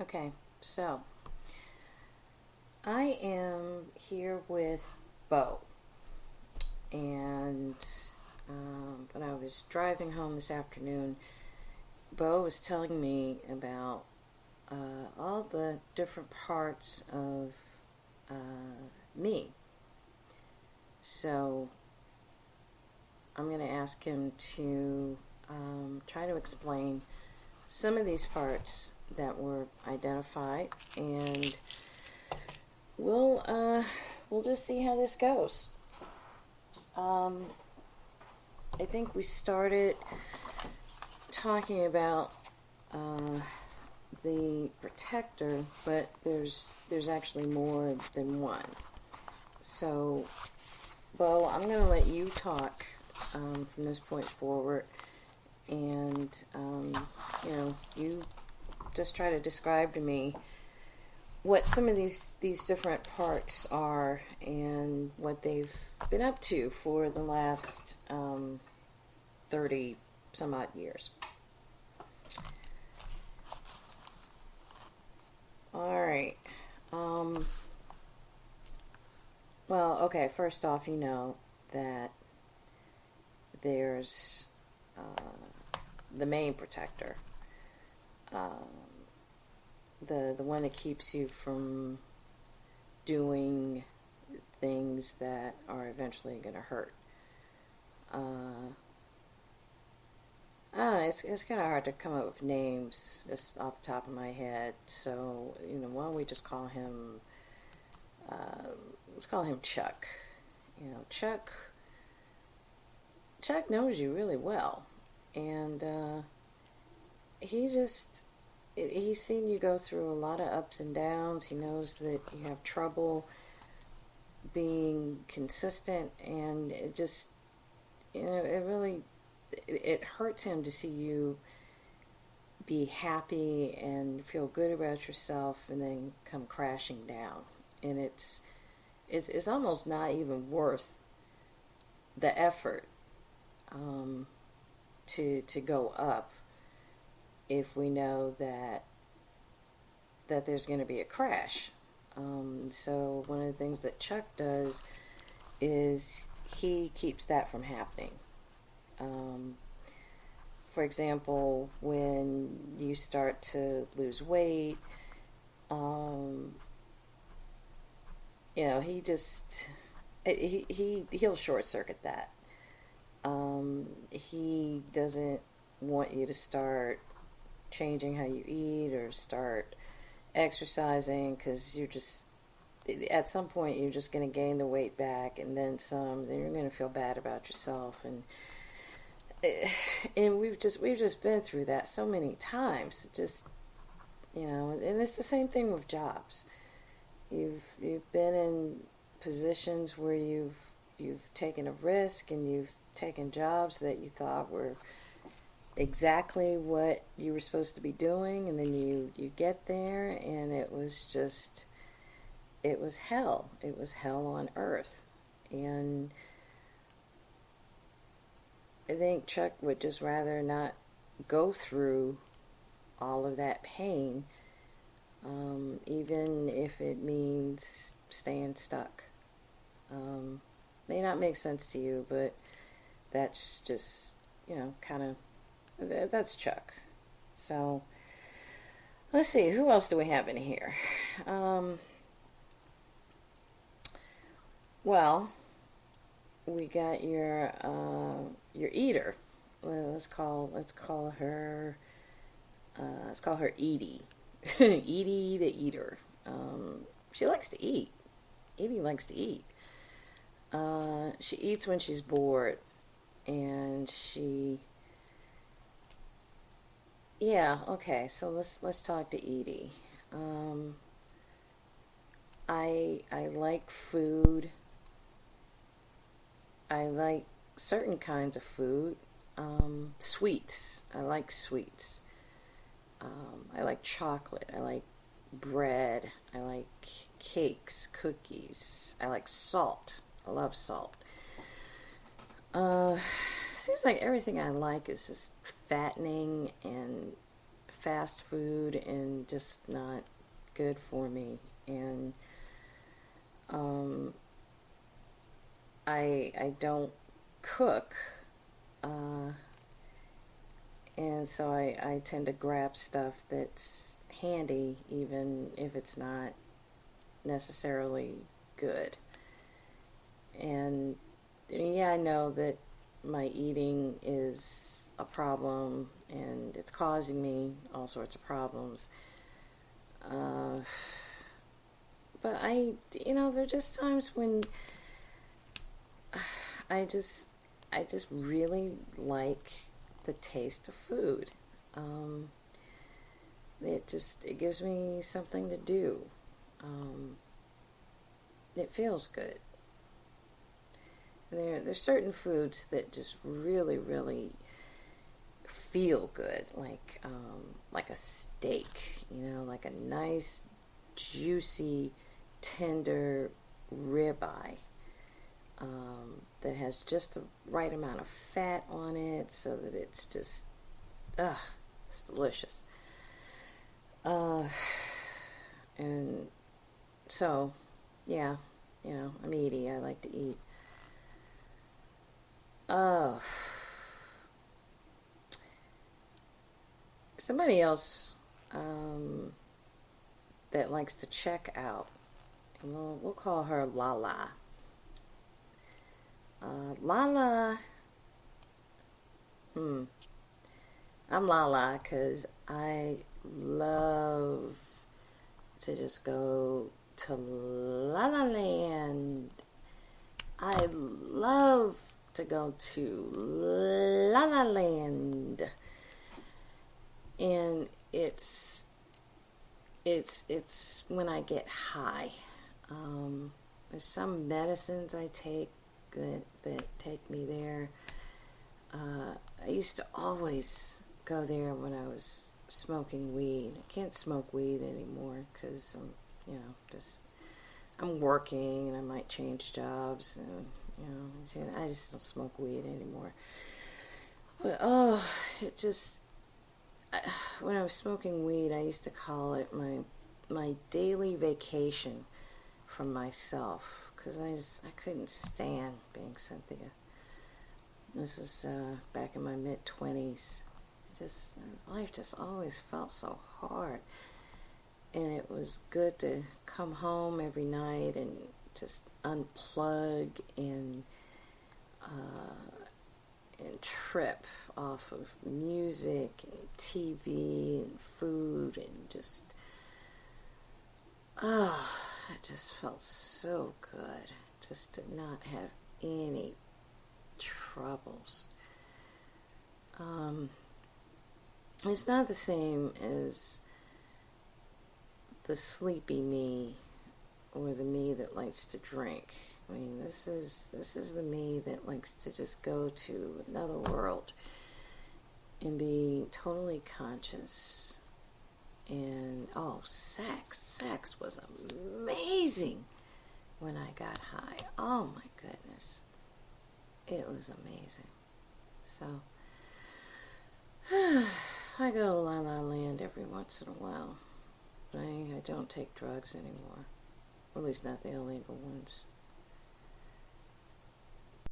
Okay, so I am here with Bo, and when I was driving home this afternoon, Bo was telling me about all the different parts of me. So I'm going to ask him to try to explain some of these parts that were identified, and we'll just see how this goes. I think we started talking about the protector, but there's actually more than one. So, Bo, I'm going to let you talk from this point forward, and you just try to describe to me what some of these different parts are and what they've been up to for the last 30 some odd years. All right. Well, okay, first off, you know that there's the main protector, the one that keeps you from doing things that are eventually going to hurt. It's kind of hard to come up with names just off the top of my head. So why don't we just call him? Let's call him Chuck. Chuck knows you really well, and he's seen you go through a lot of ups and downs. He knows that you have trouble being consistent, and it hurts him to see you be happy and feel good about yourself and then come crashing down. And it's almost not even worth the effort to go up if we know that there's going to be a crash. So one of the things that Chuck does is he keeps that from happening. For example, when you start to lose weight, he'll short circuit that. He doesn't want you to start changing how you eat or start exercising, because at some point you're just going to gain the weight back and then some. Then you're going to feel bad about yourself, and we've just been through that so many times. And it's the same thing with jobs. You've been in positions where you've taken a risk, and you've taken jobs that you thought were exactly what you were supposed to be doing, and then you get there and it was hell. It was hell on earth. And I think Chuck would just rather not go through all of that pain, even if it means staying stuck. May not make sense to you, but that's just, that's Chuck. So, let's see, who else do we have in here? Well, we got your eater. Well, let's call her Edie. Edie the eater. She likes to eat. Edie likes to eat. She eats when she's bored, and okay, so let's talk to Edie. I like food. I like certain kinds of food. Sweets. I like sweets. I like chocolate. I like bread. I like cakes, cookies. I like salt. I love salt. Seems like everything I like is just fattening and fast food and just not good for me. And I don't cook, and so I tend to grab stuff that's handy, even if it's not necessarily good. And yeah, I know that my eating is a problem and it's causing me all sorts of problems. But there are just times when I just really like the taste of food. It gives me something to do. It feels good. There's certain foods that just really, really feel good, like a steak, like a nice, juicy, tender ribeye that has just the right amount of fat on it, so that it's just, it's delicious. And so, yeah, I'm eaty. I like to eat. Somebody else that likes to check out, and we'll call her Lala. Lala, I'm Lala because I love to just go to La La Land. I love to go to La La Land. And it's when I get high. There's some medicines I take that take me there. I used to always go there when I was smoking weed. I can't smoke weed anymore because I'm working and I might change jobs, and I just don't smoke weed anymore. But when I was smoking weed, I used to call it my daily vacation from myself, because I couldn't stand being Cynthia. This was back in my mid-20s. Life just always felt so hard, and it was good to come home every night and just unplug and trip off of music and TV and food, and just it just felt so good just to not have any troubles. It's not the same as the sleepy me or the me that likes to drink. I mean, this is the me that likes to just go to another world and be totally conscious. And sex was amazing when I got high. Oh my goodness, it was amazing. So I go to La La Land every once in a while. I don't take drugs anymore, or at least not the illegal ones.